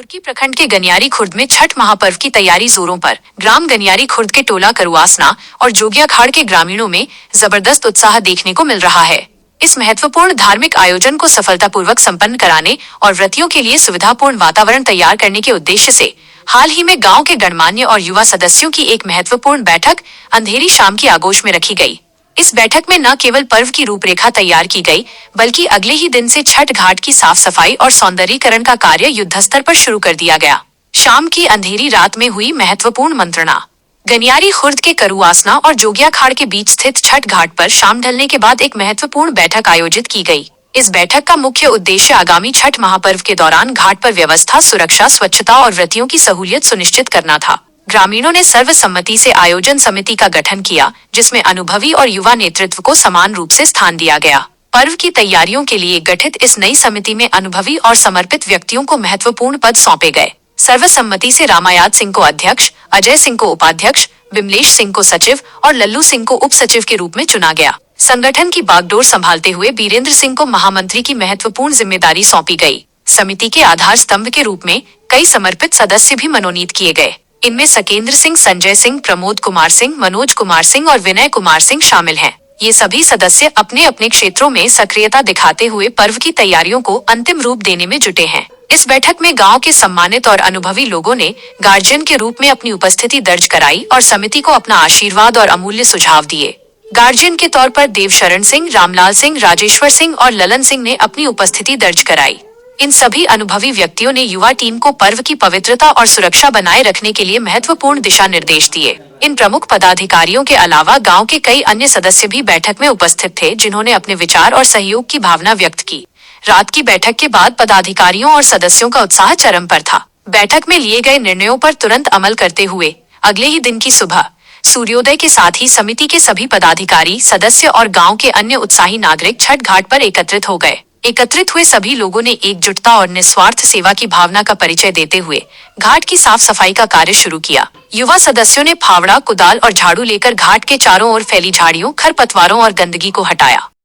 तुर्की प्रखंड के गनियारी खुर्द में छठ महापर्व की तैयारी जोरों पर। ग्राम गनियारी खुर्द के टोला करुआसना और जोगियाखाड़ के ग्रामीणों में जबरदस्त उत्साह देखने को मिल रहा है। इस महत्वपूर्ण धार्मिक आयोजन को सफलतापूर्वक संपन्न कराने और व्रतियों के लिए सुविधापूर्ण वातावरण तैयार करने के उद्देश्य से हाल ही में गांव के गणमान्य और युवा सदस्यों की एक महत्वपूर्ण बैठक अंधेरी शाम की आगोश में रखी गई। इस बैठक में न केवल पर्व की रूपरेखा तैयार की गई, बल्कि अगले ही दिन से छठ घाट की साफ सफाई और सौंदर्यीकरण का कार्य युद्धस्तर पर शुरू कर दिया गया। शाम की अंधेरी रात में हुई महत्वपूर्ण मंत्रणा। गनियारी खुर्द के करुआसना और जोगियाखाड़ के बीच स्थित छठ घाट पर शाम ढलने के बाद एक महत्वपूर्ण बैठक आयोजित की गई। इस बैठक का मुख्य उद्देश्य आगामी छठ महापर्व के दौरान घाट पर व्यवस्था, सुरक्षा, स्वच्छता और व्रतियों की सहूलियत सुनिश्चित करना था। ग्रामीणों ने सर्वसम्मति से आयोजन समिति का गठन किया, जिसमें अनुभवी और युवा नेतृत्व को समान रूप से स्थान दिया गया। पर्व की तैयारियों के लिए गठित इस नई समिति में अनुभवी और समर्पित व्यक्तियों को महत्वपूर्ण पद सौंपे गए। सर्वसम्मति से रामायाद सिंह को अध्यक्ष, अजय सिंह को उपाध्यक्ष, बिमलेश सिंह को सचिव और लल्लू सिंह को उप सचिव के रूप में चुना गया। संगठन की बागडोर संभालते हुए बीरेंद्र सिंह को महामंत्री की महत्वपूर्ण जिम्मेदारी सौंपी गई। समिति के आधार स्तंभ के रूप में कई समर्पित सदस्य भी मनोनीत किए गए। इनमें सकेंद्र सिंह, संजय सिंह, प्रमोद कुमार सिंह, मनोज कुमार सिंह और विनय कुमार सिंह शामिल हैं। ये सभी सदस्य अपने अपने क्षेत्रों में सक्रियता दिखाते हुए पर्व की तैयारियों को अंतिम रूप देने में जुटे हैं। इस बैठक में गांव के सम्मानित और अनुभवी लोगों ने गार्जियन के रूप में अपनी उपस्थिति दर्ज कराई और समिति को अपना आशीर्वाद और अमूल्य सुझाव दिए। गार्जियन के तौर पर देवशरण सिंह, रामलाल सिंह, राजेश्वर सिंह और ललन सिंह ने अपनी उपस्थिति दर्ज कराई। इन सभी अनुभवी व्यक्तियों ने युवा टीम को पर्व की पवित्रता और सुरक्षा बनाए रखने के लिए महत्वपूर्ण दिशा निर्देश दिए। इन प्रमुख पदाधिकारियों के अलावा गांव के कई अन्य सदस्य भी बैठक में उपस्थित थे, जिन्होंने अपने विचार और सहयोग की भावना व्यक्त की। रात की बैठक के बाद पदाधिकारियों और सदस्यों का उत्साह चरम पर था। बैठक में लिए गए निर्णयों पर तुरंत अमल करते हुए अगले ही दिन की सुबह सूर्योदय के साथ ही समिति के सभी पदाधिकारी, सदस्य और गाँव के अन्य उत्साही नागरिक छठ घाट पर एकत्रित हो गए। एकत्रित हुए सभी लोगों ने एकजुटता और निस्वार्थ सेवा की भावना का परिचय देते हुए घाट की साफ सफाई का कार्य शुरू किया। युवा सदस्यों ने फावड़ा, कुदाल और झाड़ू लेकर घाट के चारों ओर फैली झाड़ियों, खरपतवारों और गंदगी को हटाया।